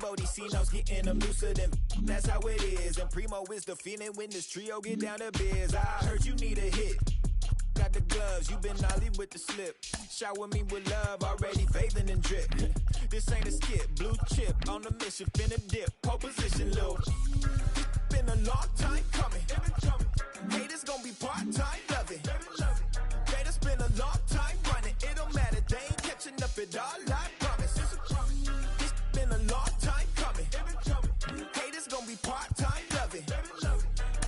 Modicino's getting them looser than. That's how it is. And Primo is the feeling when this trio get down to biz. I heard you need a hit. Got the gloves, you been nolly with the slip. Shower me with love, already bathing and drip. This ain't a skip, blue chip on the mission, finna dip. Pole position, Lil. Been a long time coming. Haters gonna be part-time, love it. Haters been a long time running. It don't matter, they ain't catching up at all, I promise. It's been a long time coming. Haters gonna be part-time, love it.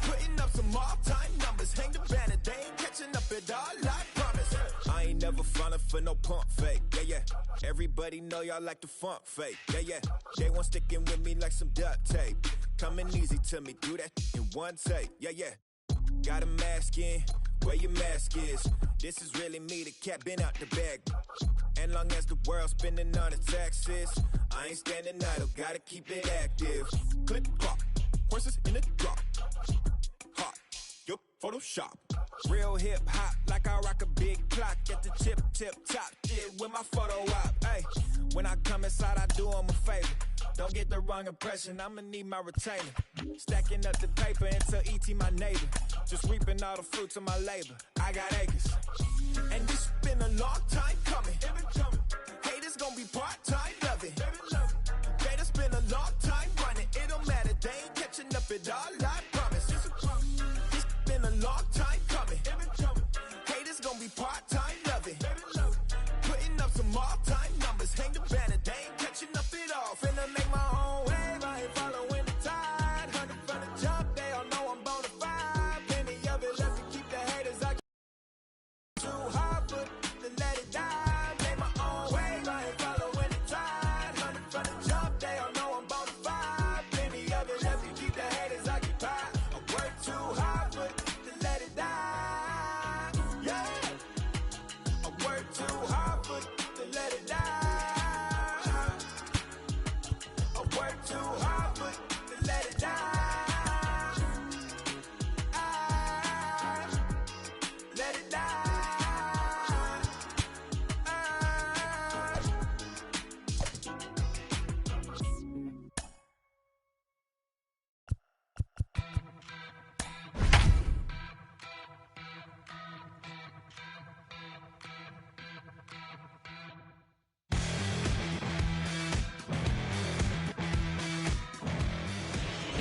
Putting up some all-time numbers. Hang the banner, they ain't catching up at all, I promise. I ain't never falling for no pump fake, yeah. Everybody know y'all like the funk fake, yeah. They want sticking with me like some duct tape. Coming easy to me, do that in one take, yeah. Got a mask in, where your mask is. This is really me, the cat been out the bag. And long as the world's spending on the taxes, I ain't standing idle, gotta keep it active. Click clock, horses in the drop. Hot, yup, Photoshop. Real hip hop, like I rock a big clock at the tip top. Shit with my photo op, hey. When I come inside, I do 'em a favor. Don't get the wrong impression, I'ma need my retainer. Stacking up the paper until E.T. my neighbor. Just reaping all the fruits of my labor. I got acres. And this been a long time coming. Haters gonna be part-time, love it. Haters been a long time running. It don't matter, they ain't catching up at all, I promise. This been a long time coming. Haters gonna be part-time, love it. Putting up some all-time numbers. Hang the banner, they ain't catching up at all. Finna make my own wave, I ain't following the tide. 100 from the jump, they all know I'm bona fide. Plenty of it left to keep the haters. I too hard, but to let it die. Make my own wave, I ain't following the tide. 100 from the jump, they all know I'm bona fide. Plenty of it left to keep the haters occupied. I work too hard, but to let it die. Yeah, I work too hard, but to let it die. I work too hard, but to let it die. Let it die.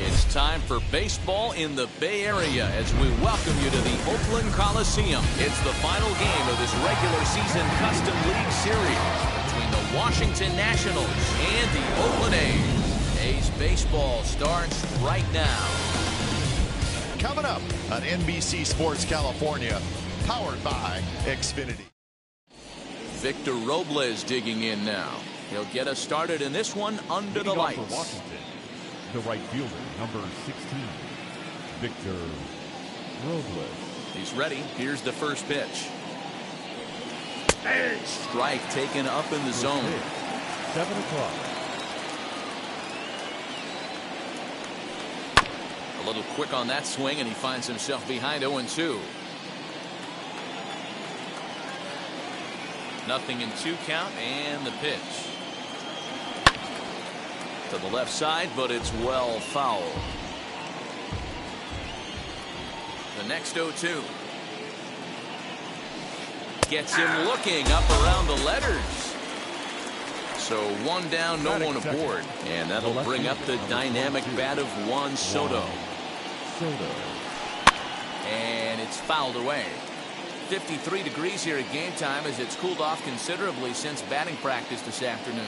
It's time for baseball in the Bay Area as we welcome you to the Oakland Coliseum. It's the final game of this regular season Custom League Series between the Washington Nationals and the Oakland A's. A's baseball starts right now. Coming up on NBC Sports California, powered by Xfinity. Victor Robles digging in now. He'll get us started in this one under the lights. For Washington, the right fielder, number 16, Victor Robles. He's ready. Here's the first pitch. Strike taken up in the zone. 7 o'clock. A little quick on that swing, and he finds himself behind 0-2. Nothing in 2 count, and the pitch. To the left side, but it's well foul. The next 0-2. Gets him looking up around the letters. So 1 down, no one aboard. And that'll bring up the dynamic bat of Juan Soto. And it's fouled away. 53 degrees here at game time as it's cooled off considerably since batting practice this afternoon.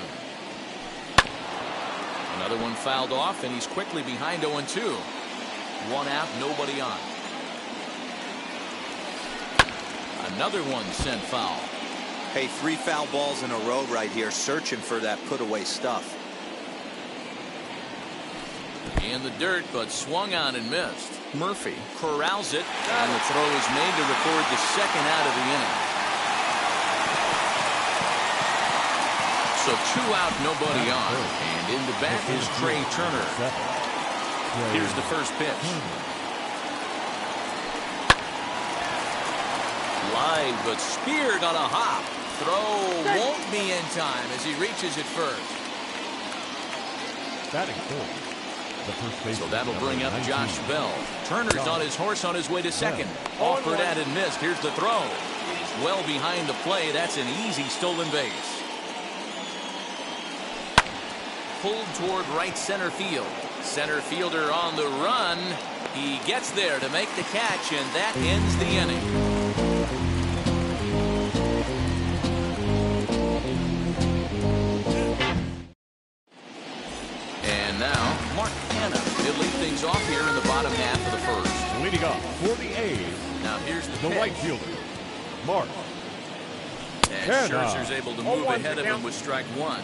Another one fouled off, and he's quickly behind 0-2. 1 out, nobody on. Another one sent foul. Hey, 3 foul balls in a row right here, searching for that put-away stuff. In the dirt, but swung on and missed. Murphy corrals it, and the throw is made to record the second out of the inning. So 2 out, nobody on. And in the bat is Trey Turner. Here's the first pitch. Live, but speared on a hop. Throw won't be in time as he reaches it first. Batting fourth, the first baseman. So that'll bring up 19. Josh Bell. Turner's on his horse on his way to second. Offered at and missed. Here's the throw. He's well behind the play. That's an easy stolen base. Pulled toward right center field. Center fielder on the run. He gets there to make the catch, and that ends the inning. And now, Mark Hanna. He'll lead things off here in the bottom half of the first. Leading off for the A's. Now here's the The right fielder, Mark. And Scherzer's able to move ahead of him with strike one.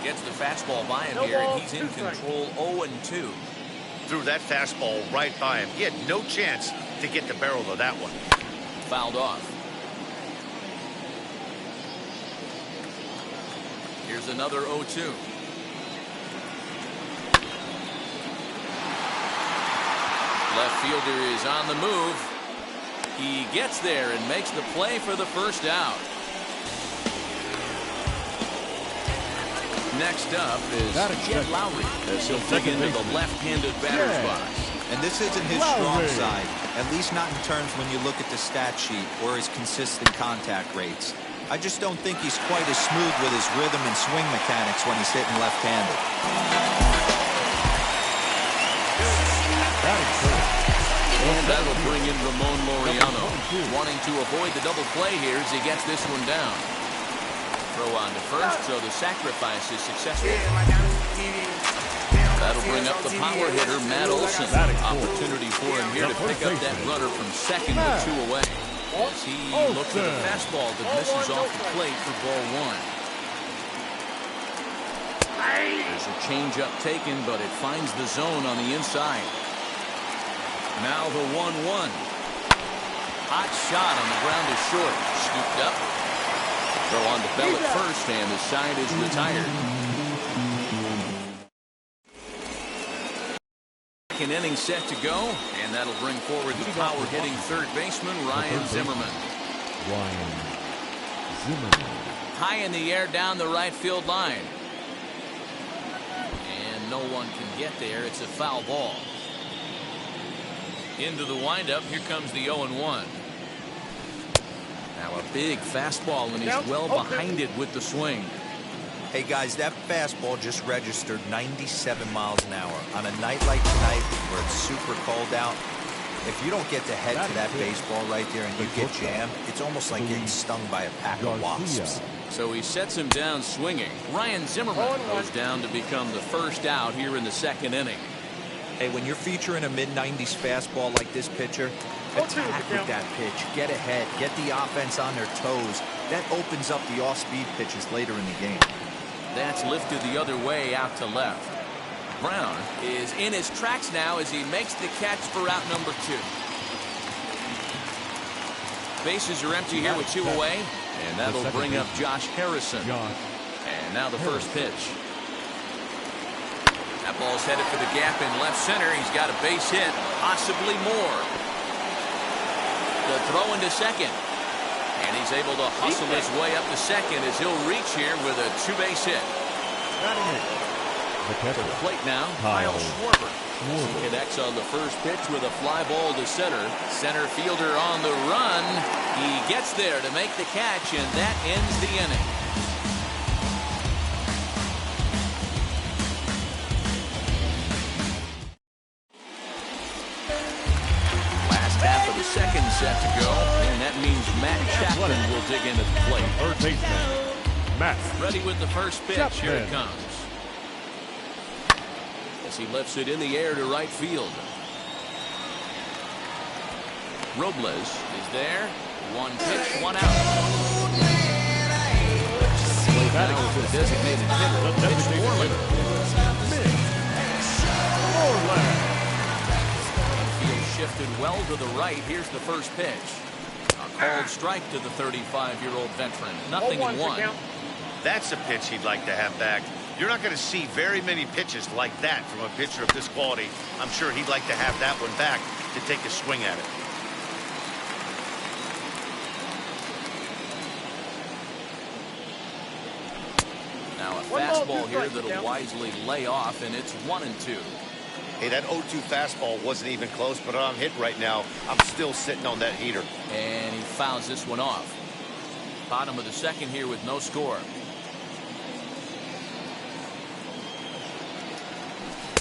Gets the fastball by him here, and he's in control. 0-2. Threw that fastball right by him. He had no chance to get the barrel of that one. Fouled off. Here's another 0-2. Left fielder is on the move. He gets there and makes the play for the first out. Next up is Jed Lowry, as he'll dig into the left-handed batter's box. And this isn't his strong side, at least not in terms when you look at the stat sheet or his consistent contact rates. I just don't think he's quite as smooth with his rhythm and swing mechanics when he's hitting left-handed. And that'll bring in Ramon Laureano, wanting to avoid the double play here as he gets this one down. Throw on to first, so the sacrifice is successful. That'll bring up the power hitter, Matt Olson. Opportunity for him here to pick up that runner from second with two away. As he looks at a fastball that misses off the plate for ball one. There's a changeup taken, but it finds the zone on the inside. Now the 1-1. Hot shot on the ground is short. Scooped up. Throw on to Bell at first, and the side is retired. Second inning set to go, and that'll bring forward the power-hitting third baseman, Ryan Zimmerman. Ryan Zimmerman. High in the air down the right field line. And no one can get there. It's a foul ball. Into the windup. Here comes the 0-1. Now a big fastball, and he's well behind it with the swing. Hey guys, that fastball just registered 97 miles an hour. On a night like tonight where it's super cold out, if you don't get to head to that baseball right there and you get jammed, it's almost like getting stung by a pack of wasps. So he sets him down swinging. Ryan Zimmerman goes down to become the first out here in the second inning. Hey, when you're featuring a mid-90s fastball like this pitcher, attack with that pitch. Get ahead. Get the offense on their toes. That opens up the off-speed pitches later in the game. That's lifted the other way out to left. Brown is in his tracks now as he makes the catch for out number 2. Bases are empty here with 2 away, and that'll bring up Josh Harrison. And now the first pitch. That ball's headed for the gap in left center. He's got a base hit, possibly more. The throw into second. And he's able to hustle his way up to second as he'll reach here with a 2-base hit. To the plate now, Kyle Schwarber. He connects on the first pitch with a fly ball to center. Center fielder on the run. He gets there to make the catch, and that ends the inning. Second set to go, and that means Matt Chapman will dig into the plate. Third baseman, Matt. Ready with the first pitch. Chapman. Here it comes. As he lifts it in the air to right field. Robles is there. 1 pitch, 1 out. Play now with the designated hitter. It's Moreland. Shifted well to the right. Here's the first pitch. A called strike to the 35-year-old veteran. 0-1. That's a pitch he'd like to have back. You're not going to see very many pitches like that from a pitcher of this quality. I'm sure he'd like to have that one back to take a swing at it. Now a fastball here that'll wisely lay off, and it's 1-2. Hey, that 0-2 fastball wasn't even close, but I'm hit right now. I'm still sitting on that heater. And he fouls this one off. Bottom of the second here with no score.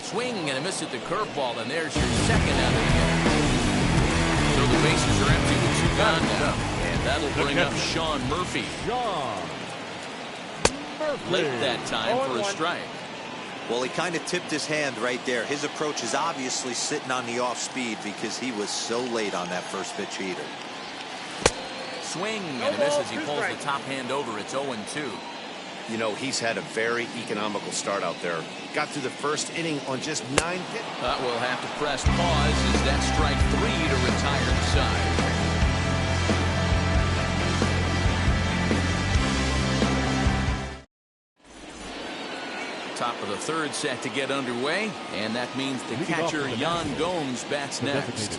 Swing and a miss at the curveball, and there's your second out of the inning. So the bases are empty with 2 gone now. And that'll bring up Sean Murphy. Late that time for a strike. Well, he kind of tipped his hand right there. His approach is obviously sitting on the off speed because he was so late on that first pitch heater. Swing and a miss as he pulls the top hand over. It's 0-2. You know, he's had a very economical start out there. Got through the first inning on just 9 pitches. But we'll have to press pause as that's strike 3 to retire the side. Top of the third set to get underway, and that means the catcher Yan Gomes bats next.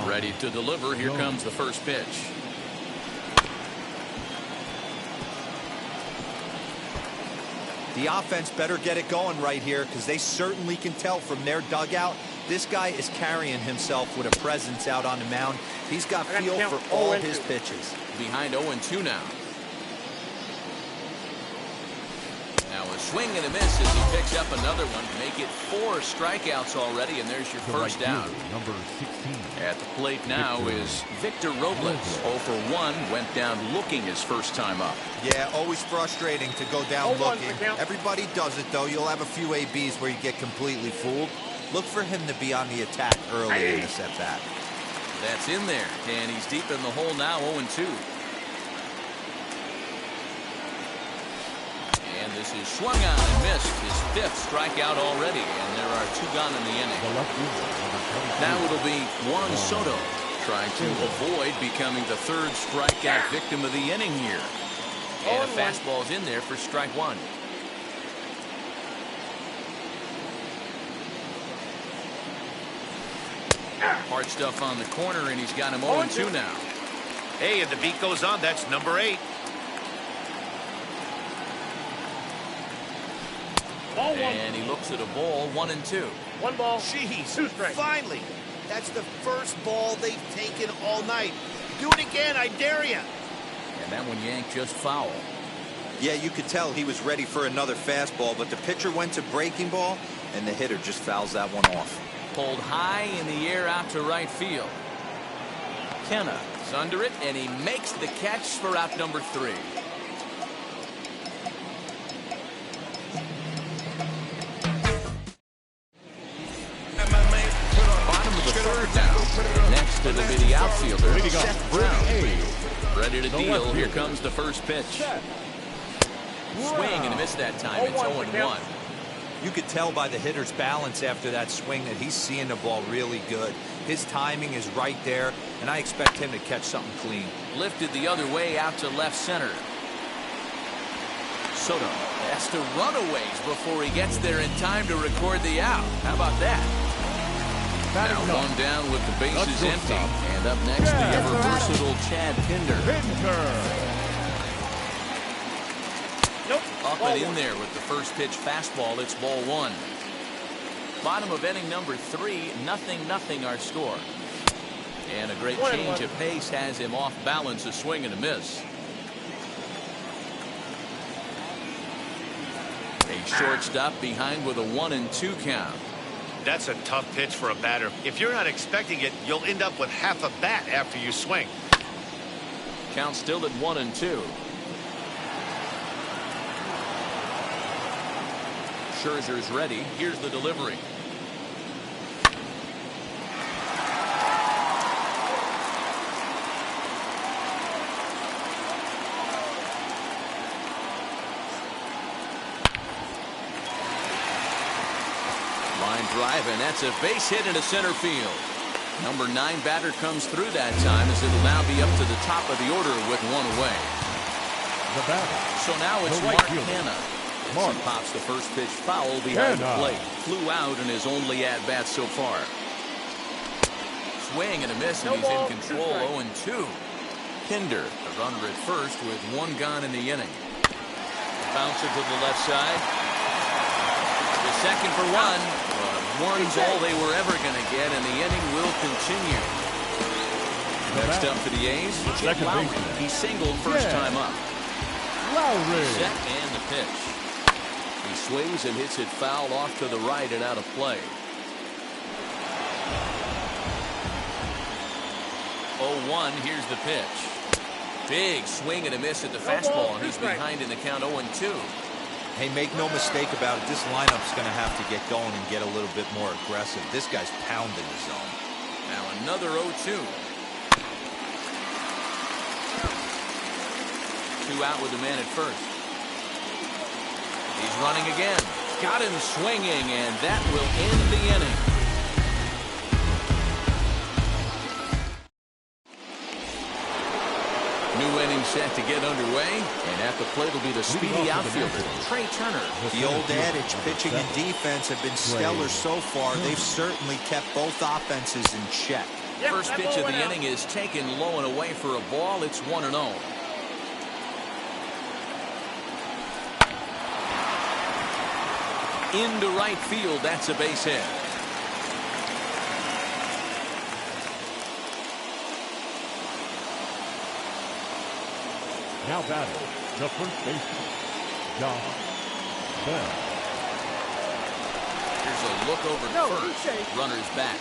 Ready to deliver. Here comes the first pitch. The offense better get it going right here because they certainly can tell from their dugout. This guy is carrying himself with a presence out on the mound. He's got feel for all his pitches. Behind 0-2 now. Now a swing and a miss as he picks up another one to make it 4 strikeouts already, and there's your first down. Number 16. At the plate now is Victor Robles. 0 for 1, went down looking his first time up. Yeah, always frustrating to go down looking. Everybody does it, though. You'll have a few ABs where you get completely fooled. Look for him to be on the attack early in this at-bat. That's in there, and he's deep in the hole now, 0-2. And this is swung on and missed. His 5th strikeout already, and there are 2 gone in the inning. Now it'll be Juan Soto trying to avoid becoming the 3rd strikeout victim of the inning here. And a fastball's in there for strike 1. Hard stuff on the corner, and he's got him 0-2 now. Hey, and the beat goes on. That's number 8. And he looks at a ball, 1-2. 1 ball. Jeez, 2 strikes. Finally. That's the first ball they've taken all night. Do it again, I dare you. And that one yanked just foul. Yeah, you could tell he was ready for another fastball, but the pitcher went to breaking ball, and the hitter just fouls that one off. Pulled high in the air out to right field. Kenna is under it, and he makes the catch for out number 3. Bottom of the 3rd now. Next it'll be the outfielder, Seth Brown. Ready to deal. Here comes the first pitch. Swing and a miss that time. It's 0-1. You could tell by the hitter's balance after that swing that he's seeing the ball really good. His timing is right there, and I expect him to catch something clean. Lifted the other way out to left center. Soto has to run a ways before he gets there in time to record the out. How about that? Now 1 down with the bases empty. And up next, the ever-versatile Chad Pinder. Up and in there with the first pitch fastball. It's ball 1. Bottom of inning number 3, 0-0 our score. And a great change of pace has him off balance, a swing and a miss. A shortstop behind with a 1-2 count. That's a tough pitch for a batter. If you're not expecting it, you'll end up with half a bat after you swing. Count still at 1-2. Scherzer's ready. Here's the delivery. Line drive, and that's a base hit into center field. Number 9 batter comes through that time as it'll now be up to the top of the order with 1 away. The batter. So now it's The right Mark fielder. Hanna. Mark. He pops the first pitch foul behind the Hanna. plate. Flew out in his only at-bat so far. Swing and a miss, and he's in control. 0-2. Pinder, a runner at first with 1 gone in the inning. Bouncer to the left side. The second for one. One's all they were ever going to get, and the inning will continue. Next up for the A's, Chip Lowry. He singled first time up. Lowry. Set and the pitch. He swings and hits it foul off to the right and out of play. 0-1, here's the pitch. Big swing and a miss at the fastball, and he's behind in the count 0-2. Hey, make no mistake about it, this lineup's going to have to get going and get a little bit more aggressive. This guy's pounding the zone. Now another 0-2. 2 out with the man at first. He's running again. Got him swinging, and that will end the inning. New inning set to get underway, and at the plate will be the speedy outfielder, Trey Turner. The old adage, pitching and defense have been stellar so far. They've certainly kept both offenses in check. First pitch of the inning is taken low and away for a ball. It's 1-0. Into right field, that's a base hit. Now batting, the first baseman, Jbog. Here's a look over first. Runner's back.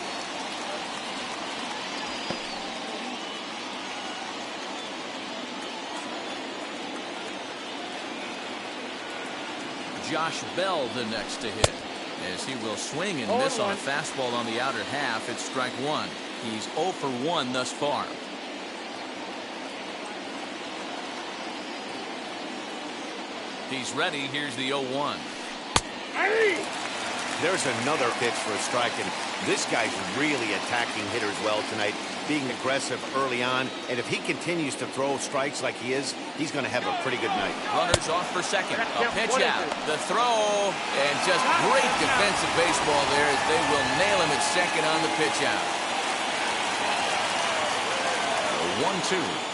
Josh Bell the next to hit, as he will swing and miss on a fastball on the outer half. It's strike one. He's 0 for 1 thus far. He's ready. Here's the 0-1. There's another pitch for a strike, and this guy's really attacking hitters well tonight, being aggressive early on, and if he continues to throw strikes like he is, he's going to have a pretty good night. Runners off for second. A pitch out. The throw, and just great defensive baseball there as they will nail him at second on the pitch out. 1-2.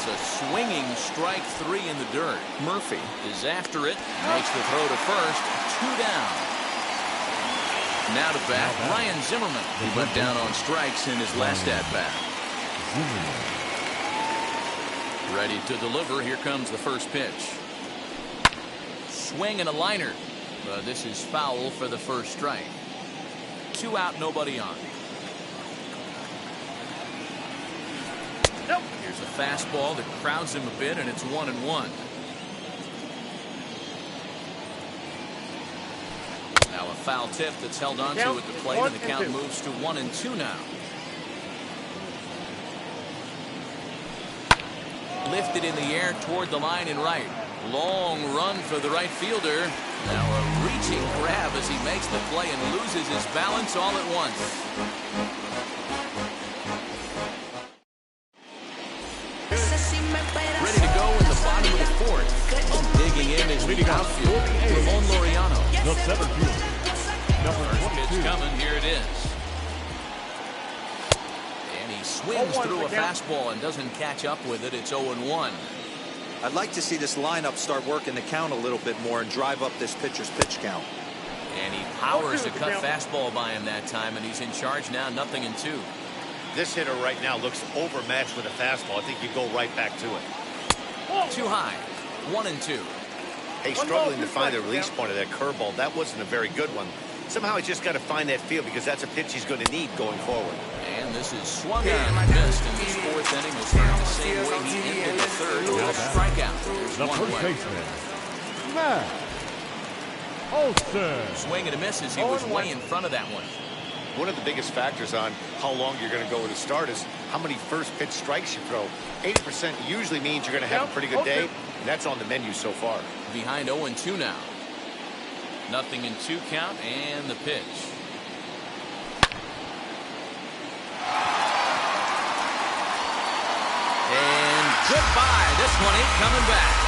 A swinging strike 3 in the dirt. Murphy is after it, makes the throw to first. 2 down. Now to bat, Ryan Zimmerman. He went down on strikes in his last at bat. Ready to deliver. Here comes the first pitch. Swing and a liner. This is foul for the first strike. 2 out, nobody on. Here's a fastball that crowds him a bit, and it's 1-1. Now a foul tip that's held onto at the plate, and the count moves to 1-2 now. Lifted in the air toward the line and right. Long run for the right fielder. Now a reaching grab as he makes the play and loses his balance all at once. Ready to go in the bottom of the fourth. Digging in is the outfield, Ramon Laureano. The center fielder, number First 22. pitch coming, here it is. And he swings through a fastball and doesn't catch up with it. It's 0-1. I'd like to see this lineup start working the count a little bit more and drive up this pitcher's pitch count. And he powers a cut fastball by him that time, and he's in charge now, 0-2. This hitter right now looks overmatched with a fastball. I think you go right back to it. Too high. 1-2. Hey, struggling to find the release point of that curveball. That wasn't a very good one. Somehow he's just got to find that feel, because that's a pitch he's going to need going forward. And this is swung and missed, and this fourth inning will start the same way he ended the third with a strikeout. There's The one first away. baseman, Matt Olson. Swing and a miss as he was way in front of that one. One of the biggest factors on how long you're going to go with a start is how many first pitch strikes you throw. 80% usually means you're going to have a pretty good day, and that's on the menu so far. Behind 0-2 now. 0-2 count, and the pitch. And goodbye. This one ain't coming back.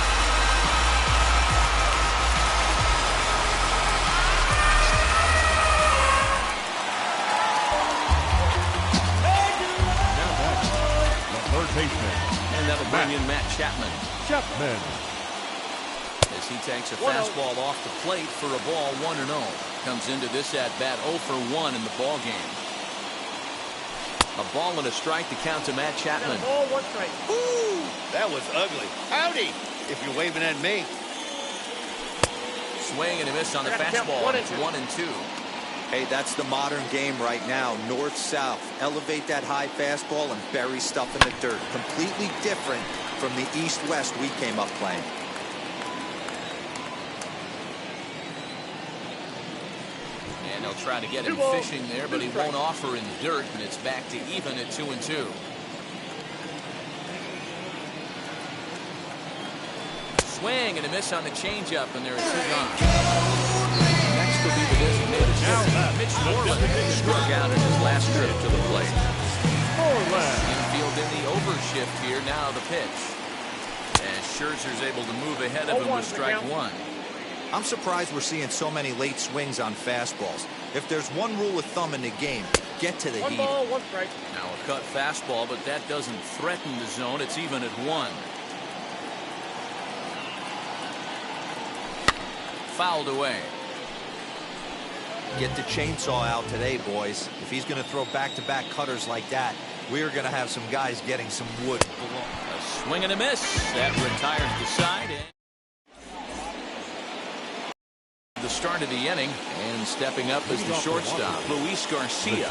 baseman. And that'll bring in Matt Chapman. Chapman. As he takes a fastball off the plate for a ball 1-0. Comes into this at bat 0 for 1 in the ball game. A ball and a strike to count to Matt Chapman. Ball, 1 strike. Ooh, that was ugly. Howdy, if you're waving at me. Swing and a miss on the fastball. It's 1-2. Hey, that's the modern game right now. North-south. Elevate that high fastball and bury stuff in the dirt. Completely different from the east-west we came up playing. And they'll try to get him fishing there, but he won't offer in the dirt, and it's back to even at 2-2. Swing and a miss on the changeup, and there are 2 gone. Next will be the designated hitter, Mitch Moreland, struck out in his last trip to the plate. Infield in the overshift here. Now the pitch. And Scherzer's able to move ahead of him with strike 1. I'm surprised we're seeing so many late swings on fastballs. If there's one rule of thumb in the game, get to the heat. 1 ball, 1 strike. Now a cut fastball, but that doesn't threaten the zone. It's even at 1. Fouled away. Get the chainsaw out today, boys. If he's going to throw back-to-back cutters like that, we're going to have some guys getting some wood. A swing and a miss. That retires the side. The start of the inning, and stepping up is the shortstop, Luis Garcia. A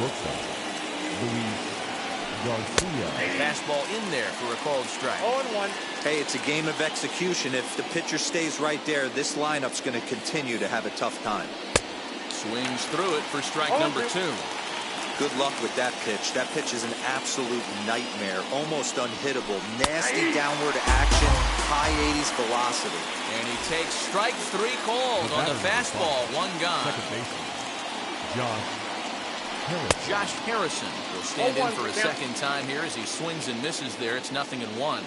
fastball in there for a called strike. 0-1. Hey, it's a game of execution. If the pitcher stays right there, this lineup's going to continue to have a tough time. Swings through it for strike number 2. Good luck with that pitch. That pitch is an absolute nightmare. Almost unhittable. Nasty downward action. High 80s velocity. And he takes strike 3 called on the fastball. 1 gone. Second baseman, Josh Harrison will stand in for a second time here as he swings and misses there. It's 0-1.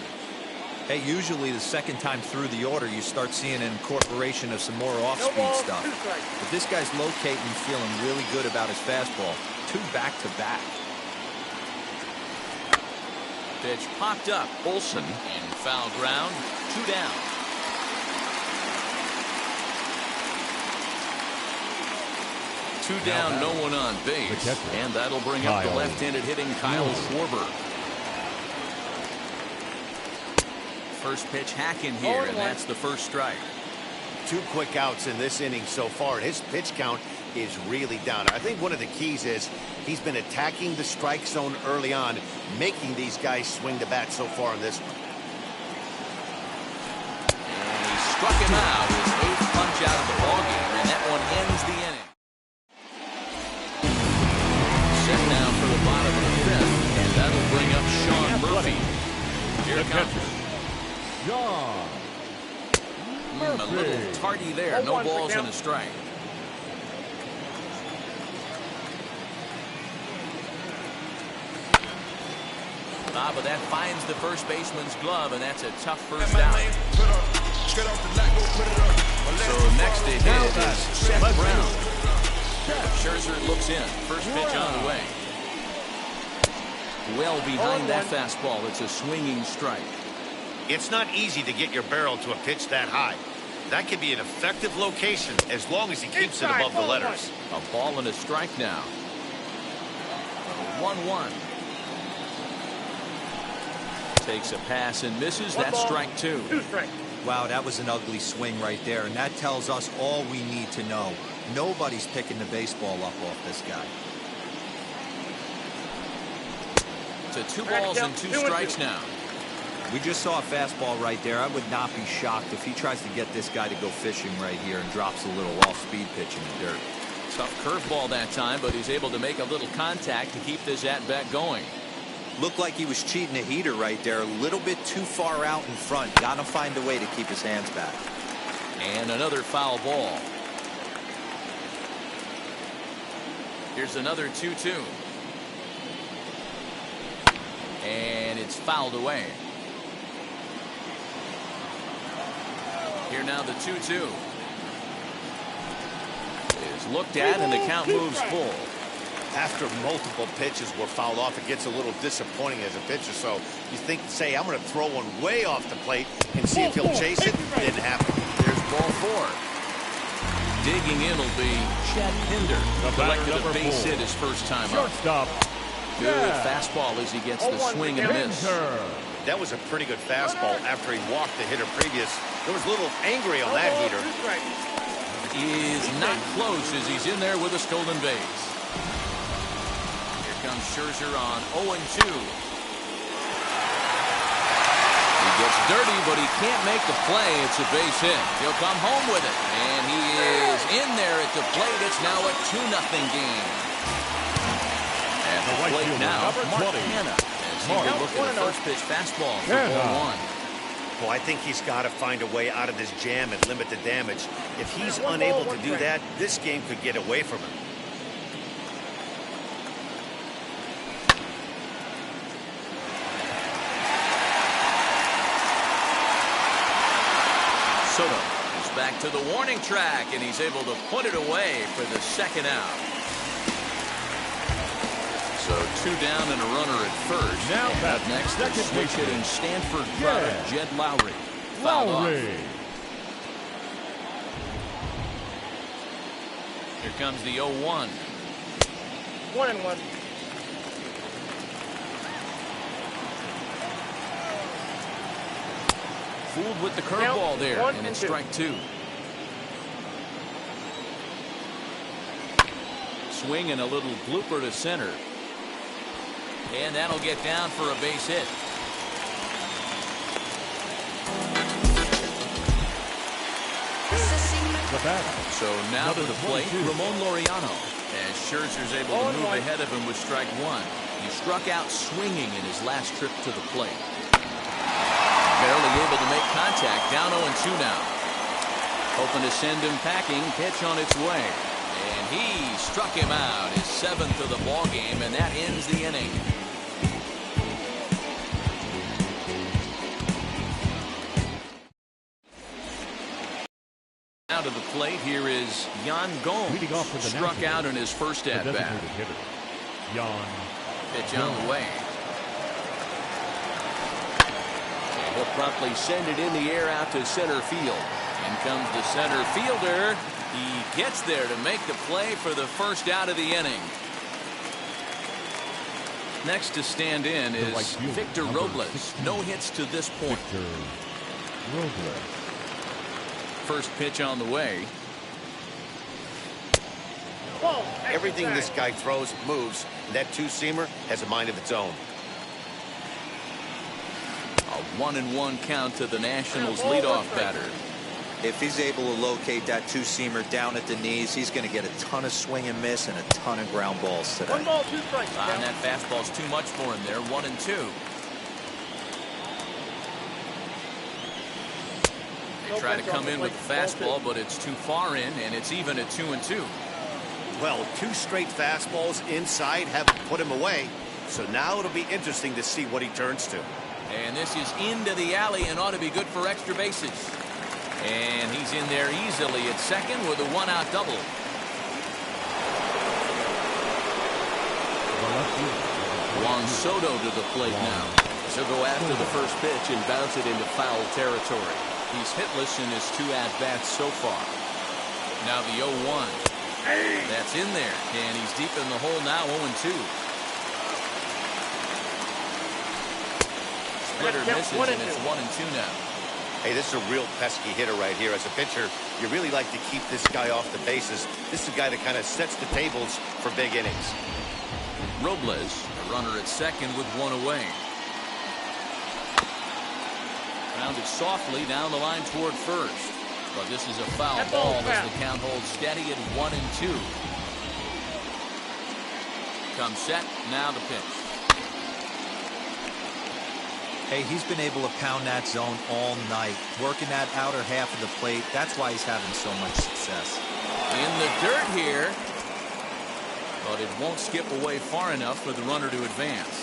Hey, usually the second time through the order, you start seeing an incorporation of some more off-speed stuff. But this guy's locating and feeling really good about his fastball. 2 back-to-back. Pitch popped up. Olsen in foul ground. 2 down. Two down, no one on base. And that'll bring up the left-handed hitting Kyle Schwarber. First pitch hacking here, and that's the first strike. 2 quick outs in this inning so far, and his pitch count is really down. I think one of the keys is he's been attacking the strike zone early on, making these guys swing the bat so far in this one. And he struck him out, his 8th punch out of the ballgame, and that one ends the inning. Set now for the bottom of the 5th, and that'll bring up Sean Murphy. Here it comes. A little tardy there. No balls and a strike. But that finds the first baseman's glove, and that's a tough first out. So next to hit is Seth Brown. Scherzer looks in. First pitch on the way. Well behind that fastball. It's a swinging strike. It's not easy to get your barrel to a pitch that high. That could be an effective location as long as he keeps it above the letters. A ball and a strike now. 1-1. Takes a pass and misses. That's strike 2. Wow, that was an ugly swing right there, and that tells us all we need to know. Nobody's picking the baseball up off this guy. It's 2 balls and 2 strikes now. We just saw a fastball right there. I would not be shocked if he tries to get this guy to go fishing right here and drops a little off-speed pitch in the dirt. Tough curveball that time, but he's able to make a little contact to keep this at-bat going. Looked like he was cheating a heater right there. A little bit too far out in front. Got to find a way to keep his hands back. And another foul ball. Here's another 2-2. And it's fouled away. Here now the 2-2 is looked at, and the count moves full. after multiple pitches were fouled off, it gets a little disappointing as a pitcher. So you think, say, I'm going to throw one way off the plate and see if he'll chase it. Didn't happen. There's ball 4. Digging in will be Chad Pinder. Collected a base hit his first time up. Shortstop. Good fastball as he gets the swing and a miss. That was a pretty good fastball after he walked the hitter previous. There was a little angry on that heater. Is not close as he's in there with a stolen base. Here comes Scherzer on 0-2. He gets dirty, but he can't make the play. It's a base hit. He'll come home with it. And he is in there at the plate. It's now a 2-0 game. At the plate now, Mark Hanna. As he will look at the first pitch fastball for ball 1. Well, I think he's got to find a way out of this jam and limit the damage. If he's unable to do that, this game could get away from him. Soto is back to the warning track, and he's able to put it away for the second out. So 2 down and a runner at first. Now up next, the switch hitting Stanford product, Jed Lowry. Fouled off. Here comes the 0-1. 1-1. Fooled with the curveball there, and it's strike 2. Swing and a little blooper to center. And that'll get down for a base hit. So now to the plate, Ramon Laureano. As Scherzer's able to move ahead of him with strike 1. He struck out swinging in his last trip to the plate. Barely able to make contact. Down 0-2 now. Hoping to send him packing. Pitch on its way. And he struck him out. His 7th of the ball game, and that ends the inning. Now to the plate, here is Yan Gomes. Struck out in his first at-bat. Pitch on the way. And he'll promptly send it in the air out to center field. In comes the center fielder. He gets there to make the play for the first out of the inning. Next to stand in is Victor Robles. No hits to this point. First pitch on the way. Everything this guy throws moves, and that 2-seamer has a mind of its own. A 1-1 count to the Nationals leadoff batter. If he's able to locate that 2-seamer down at the knees, he's going to get a ton of swing and miss and a ton of ground balls today. 1 ball, 2 strikes. And that fastball's too much for him there. 1-2. They try to come in with the fastball, but it's too far in, and it's even at 2-2. Well, 2 straight fastballs inside haven't put him away. So now it'll be interesting to see what he turns to. And this is into the alley and ought to be good for extra bases. And he's in there easily at second with a 1-out double. Juan Soto to the plate now. He'll go after the first pitch and bounce it into foul territory. He's hitless in his 2 at-bats so far. Now the 0-1. That's in there, and he's deep in the hole now, 0-2. Splitter misses, and it's 1-2 now. Hey, this is a real pesky hitter right here. As a pitcher, you really like to keep this guy off the bases. This is a guy that kind of sets the tables for big innings. Robles, a runner at second with 1 away. Grounded softly down the line toward first. But this is a foul ball as the count holds steady at 1-2. Comes set, now the pitch. Hey, he's been able to pound that zone all night, working that outer half of the plate. That's why he's having so much success. In the dirt here, but it won't skip away far enough for the runner to advance.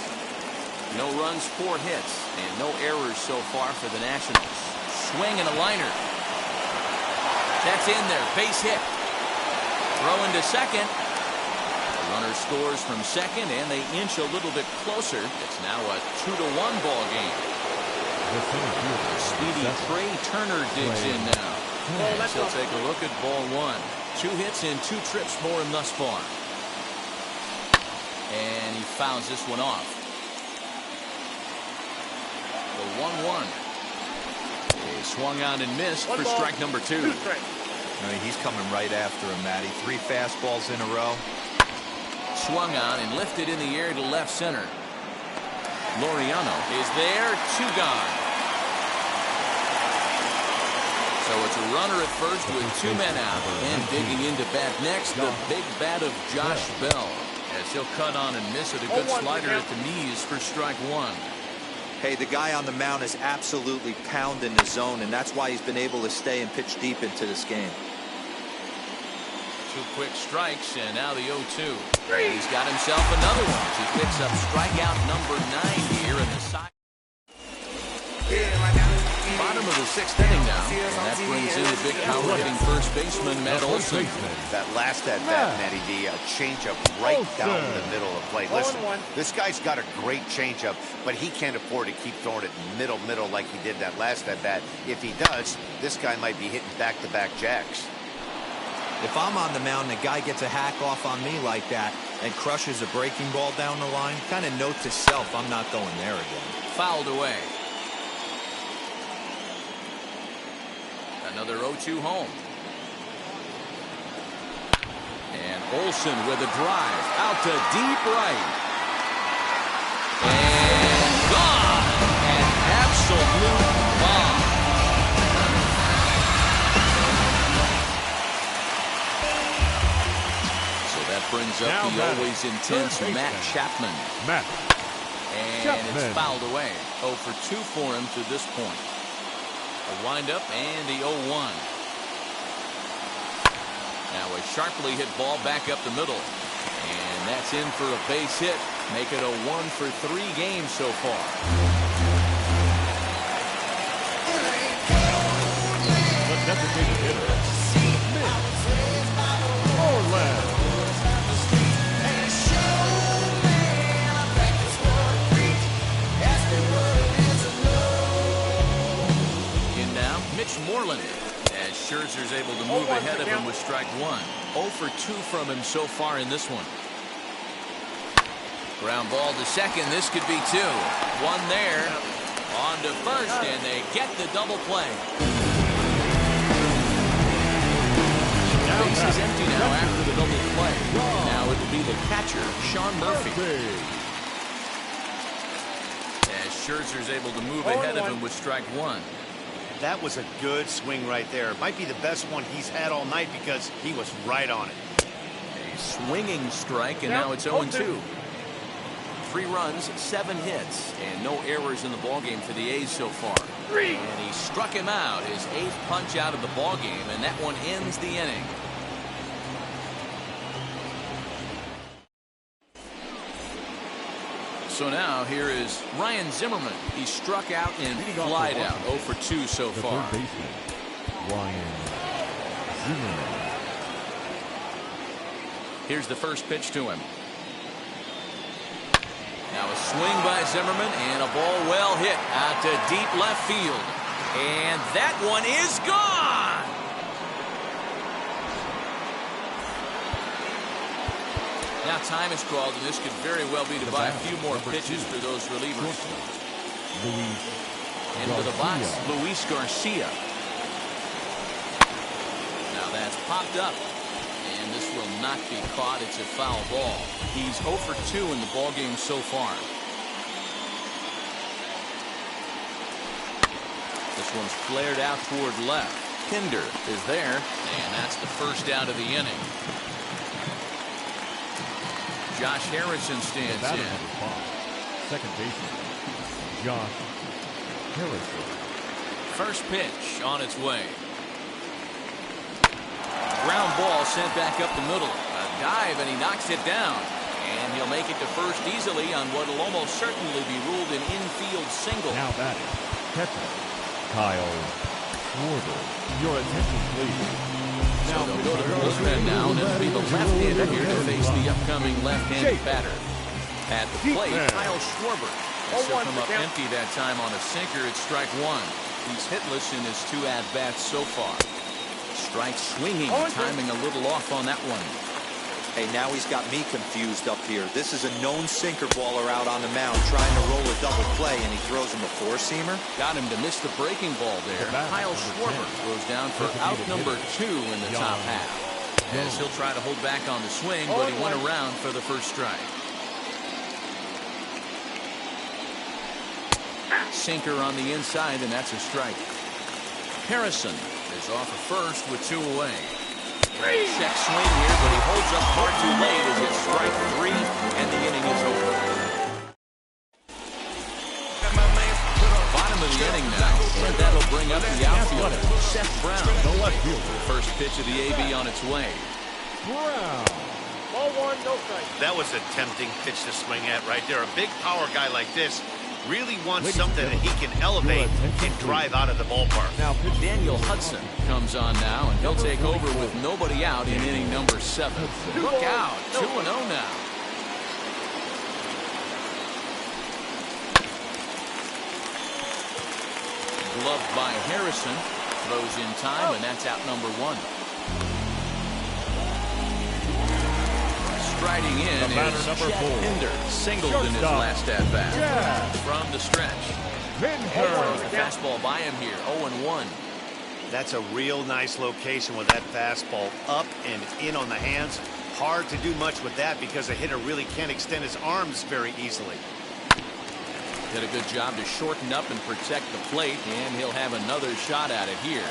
No runs, 4 hits, and no errors so far for the Nationals. Swing and a liner. That's in there, base hit. Throw into second. Runner scores from second, and they inch a little bit closer. It's now a 2-1 ball game. Speedy Trey Turner digs in now. He'll take a look at ball one. 2 hits and 2 trips for him thus far. And he fouls this one off. The 1-1. He swung on and missed for strike number 2. I mean, he's coming right after him, Matty. 3 fastballs in a row. Swung on and lifted in the air to left center. Laureano is there, 2 gone. So it's a runner at first with 2 men out. And digging into bat next, the big bat of Josh Bell. As he'll cut on and miss with a good slider at the knees for strike 1. Hey, the guy on the mound is absolutely pounding the zone, and that's why he's been able to stay and pitch deep into this game. 2 quick strikes, and now the 0-2. He's got himself another one. He picks up strikeout number 9 here in the side. Bottom of the 6th inning now, and that brings in the big power-hitting first baseman, Matt Olson. That last at-bat, Matty D, a changeup right down the middle of play. Listen, this guy's got a great changeup, but he can't afford to keep throwing it middle like he did that last at-bat. If he does, this guy might be hitting back-to-back jacks. If I'm on the mound and a guy gets a hack off on me like that and crushes a breaking ball down the line, kind of note to self, I'm not going there again. Fouled away. Another 0-2 home. And Olson with a drive out to deep right. And gone. An absolute bomb. So that brings up now the always intense Matt Chapman. And it's fouled away. 0 for 2 for him to this point. A windup and the 0-1. Now a sharply hit ball back up the middle. And that's in for a base hit. Make it a 1 for 3 games so far. The designated hitter, Orland. Mitch Moreland, as Scherzer's able to move ahead of him with strike 1. 0 for 2 from him so far in this one. Ground ball to second. This could be 2. 1 there. On to first, and they get the double play. Base is empty now after the double play. Now it will be the catcher, Sean Murphy. As Scherzer's able to move ahead of him with strike 1. That was a good swing right there. Might be the best one he's had all night because he was right on it. A swinging strike, and now it's 0-2. 3 runs, 7 hits, and no errors in the ballgame for the A's so far. And he struck him out, his 8th punch out of the ballgame, and that one ends the inning. So now here is Ryan Zimmerman. He struck out and flied out. 0 for 2 so far. Third baseman, Ryan Zimmerman. Here's the first pitch to him. Now a swing by Zimmerman and a ball well hit out to deep left field. And that one is gone. Now time is called, and this could very well be to buy a few more pitches for those relievers. Into the box, Luis Garcia. Now that's popped up, and this will not be caught. It's a foul ball. He's 0 for 2 in the ballgame so far. This one's flared out toward left. Pinder is there, and that's the first out of the inning. Josh Harrison stands in. Second baseman, Josh Harrison. First pitch on its way. Ground ball sent back up the middle. A dive, and he knocks it down. And he'll make it to first easily on what will almost certainly be ruled an infield single. Now batting, catcher Kyle Schwarber. Your attention, please. So they'll go to the bullpen now, and it'll be the left-hander here to face the upcoming left-handed batter. At the plate, Kyle Schwarber. He'll come up empty that time on a sinker. It's strike one. He's hitless in his 2 at-bats so far. Strike swinging, timing a little off on that one. Hey, now he's got me confused up here. This is a known sinker baller out on the mound trying to roll a double play, and he throws him a 4-seamer. Got him to miss the breaking ball there. Kyle Schwarber throws down for out number 2 in the top half. As he'll try to hold back on the swing, but he went around for the first strike. Sinker on the inside, and that's a strike. Harrison is off at first with 2 away. Check swing here, but he holds up far too late as it's strike 3, and the inning is over. Bottom of the inning now, and that'll bring up the outfielder, Seth Brown. The left fielder. First pitch of the AB on its way. Brown. Ball 1, no strike. That was a tempting pitch to swing at right there. A big power guy like this really wants something that he can elevate and drive out of the ballpark. Now Daniel Hudson comes on now, and he'll take over with nobody out in inning number 7. Look out, 2-0 now. Gloved by Harrison, throws in time, and that's out number 1. Striding in is number 4. Pinder, singled in his last at-bat. From the stretch. The fastball by him here, 0-1. That's a real nice location with that fastball up and in on the hands. Hard to do much with that because a hitter really can't extend his arms very easily. Did a good job to shorten up and protect the plate, and he'll have another shot at it here.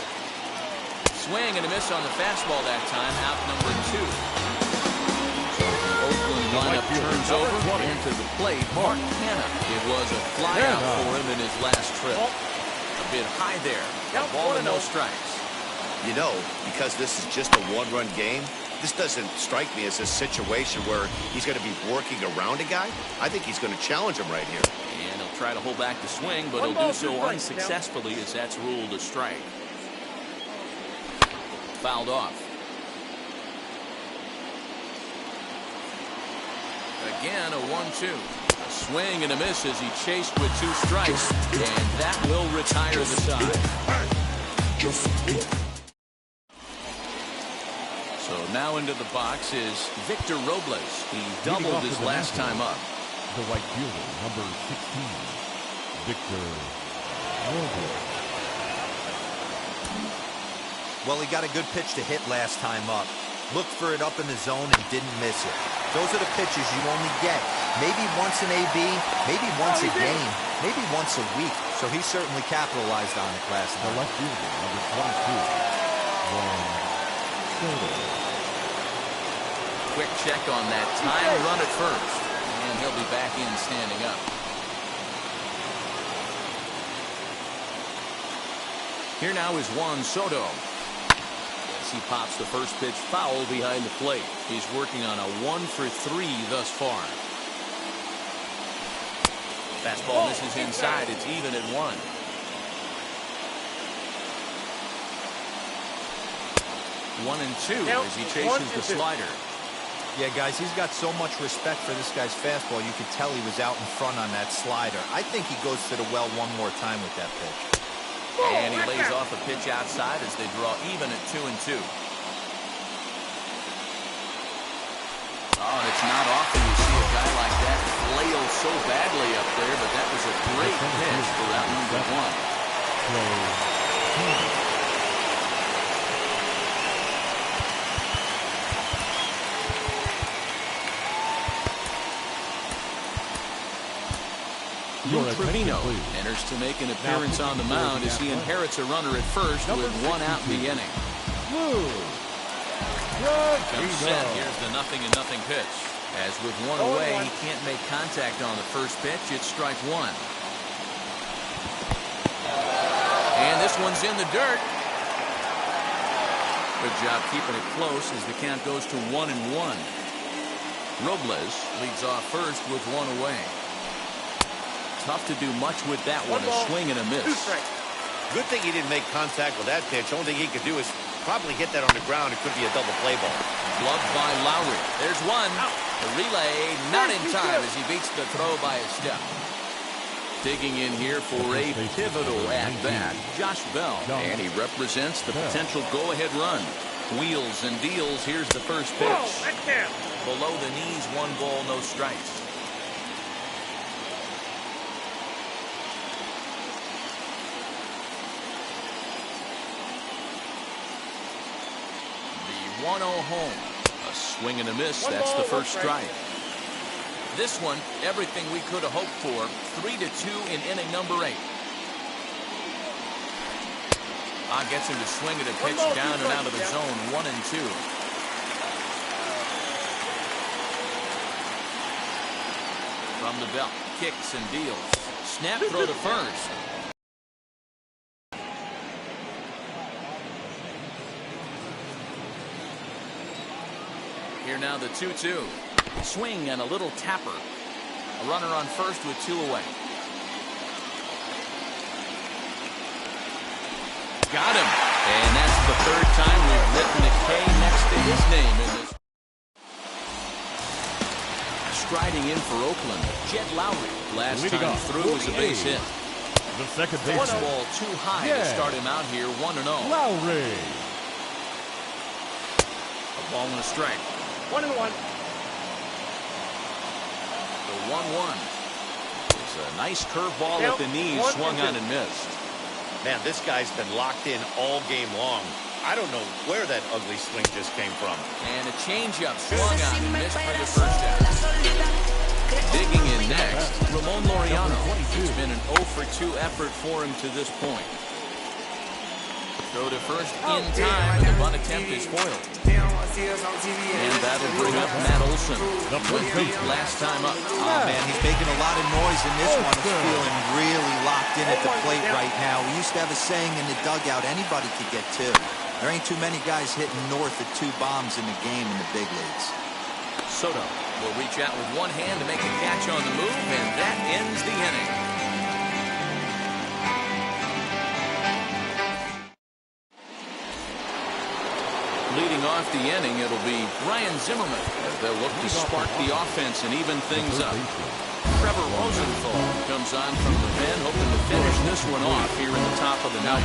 Swing and a miss on the fastball that time, out number 2. Oakland lineup turns over into the plate. Mark Hanna. It was a flyout for him in his last trip. A bit high there. A ball and no strikes. You know, because this is just a 1-run game, this doesn't strike me as a situation where he's going to be working around a guy. I think he's going to challenge him right here. And he'll try to hold back the swing, but he'll do so unsuccessfully as that's ruled a strike. Fouled off. Again, a 1-2. A swing and a miss as he chased with 2 strikes, and that will retire the side. So now into the box is Victor Robles. He doubled his last time up. The right fielder, number 16, Victor Robles. Well, he got a good pitch to hit last time up. Looked for it up in the zone and didn't miss it. Those are the pitches you only get. Maybe once an AB, maybe once a game, maybe once a week. So he certainly capitalized on it last night. The left fielder, number 22, Quick check on that time run at first. And he'll be back in standing up. Here now is Juan Soto. He pops the first pitch foul behind the plate. He's working on a 1-for-3 thus far. Fastball misses inside. It's even at 1. One and two as he chases the slider. Yeah, guys, he's got so much respect for this guy's fastball. You could tell he was out in front on that slider. I think he goes to the well one more time with that pitch. And he lays off a pitch outside as they draw even at 2 and 2. Oh, and it's not often you see a guy like that flail so badly up there, but that was a great pitch for out number 1. Lou Trevino enters to make an appearance on the mound as he inherits a runner at first with 1 out in the inning. Comes set. Here's the 0-0 pitch. As with 1 away, he can't make contact on the first pitch. It's strike 1. And this one's in the dirt. Good job keeping it close as the count goes to 1-1. Robles leads off first with 1 away. Tough to do much with that one. A swing and a miss. Good thing he didn't make contact with that pitch. Only thing he could do is probably hit that on the ground. It could be a double play ball. Gloved by Lowry. There's one. The relay not in time as he beats the throw by a step. Digging in here for a pivotal at-bat, Josh Bell. And he represents the potential go-ahead run. Wheels and deals. Here's the first pitch. Below the knees, 1 ball, no strikes. The 1-0 home. A swing and a miss. That's the first strike. This one, everything we could have hoped for. 3-2 in inning number 8. Gets him to swing at a pitch down and out of the zone. 1-2. From the belt, kicks and deals. Snap throw to first. Here now the 2-2. Swing and a little tapper. A runner on first with 2 away. Got him. And that's the 3rd time we've written a K next to his name in this. Striding in for Oakland, Jed Lowry. Last time through was a base hit. The second base. Fastball too high to start him out here. 1-0. Lowry. A ball and a strike. 1-1. The 1-1. It's a nice curveball at the knees, swung on and missed. Man, this guy's been locked in all game long. I don't know where that ugly swing just came from. And a changeup swung on and missed for the first out. Digging in next, Ramon Laureano. It's been an 0-for-2 effort for him to this point. Throw to first in time, and the bunt attempt is foiled. And that'll bring up Matt Olson. Went deep last time up. Oh, man, he's making a lot of noise in this one. He's feeling really locked in at the plate right now. We used to have a saying in the dugout, anybody could get 2. There ain't too many guys hitting north of 2 bombs in the game in the big leagues. Soto will reach out with one hand to make a catch on the move, and that ends the inning. Leading off the inning, it'll be Ryan Zimmerman as they'll look to spark the offense and even things up. Trevor Rosenthal comes on from the pen, hoping to finish this one off here in the top of the 9th.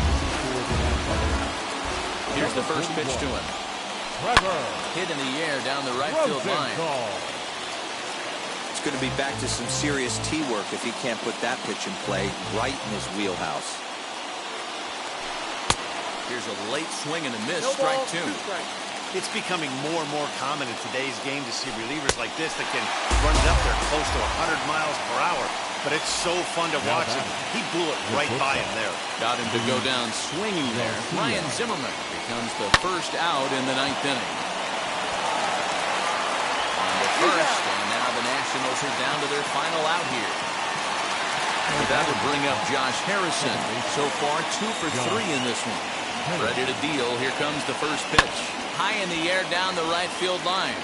Here's the first pitch to him. Hit in the air down the right field line. It's going to be back to some serious tee work if he can't put that pitch in play right in his wheelhouse. Here's a late swing and a miss, strike 2. It's becoming more and more common in today's game to see relievers like this that can run it up there close to 100 miles per hour. But it's so fun to watch him. He blew it right by him there. Got him to go down swinging there. Ryan Zimmerman becomes the first out in the 9th inning. On the first, and now the Nationals are down to their final out here. And that'll bring up Josh Harrison. So far, 2 for 3 in this one. Ready to deal. Here comes the first pitch. High in the air down the right field line.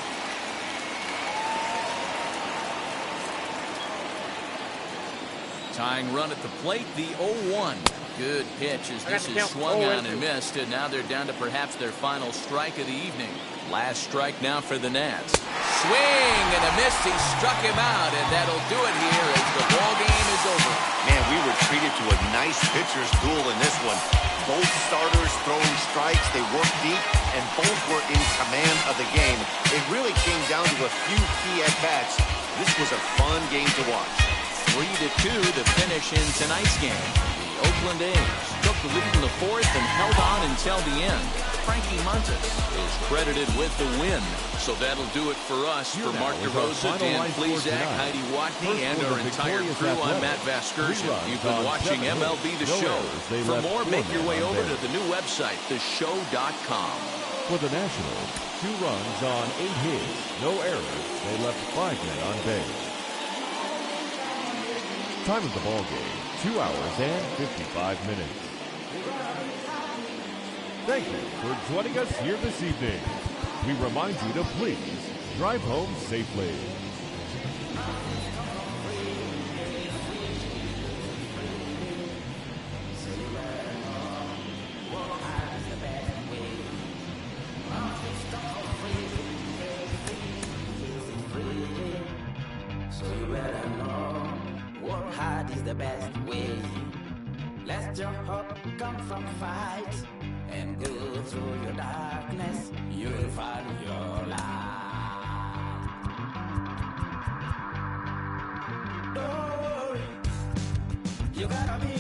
Tying run at the plate, the 0-1. Good pitch as this is swung on and missed. And now they're down to perhaps their final strike of the evening. Last strike now for the Nats. Swing and a miss. He struck him out, and that'll do it here as the ball game is over. Man, we were treated to a nice pitcher's duel in this one. Both starters throwing strikes. They worked deep, and both were in command of the game. It really came down to a few key at-bats. This was a fun game to watch. 3-2 to finish in tonight's game. The Oakland A's took the lead in the 4th and held on until the end. Frankie Montas is credited with the win. So that'll do it for us. For Mark DeRosa, Dan Plesac, Heidi Watney, and our entire crew, I'm Matt Vasgersian. You've been watching MLB The Show. For more, make your way over to the new website, theshow.com. For the Nationals, 2 runs on 8 hits, no errors. They left 5 men on base. Time of the ball game, 2 hours and 55 minutes. Thank you for joining us here this evening. We remind you to please drive home safely. let your hope come from fight and go through your darkness, you'll find your light. Don't worry, you gotta be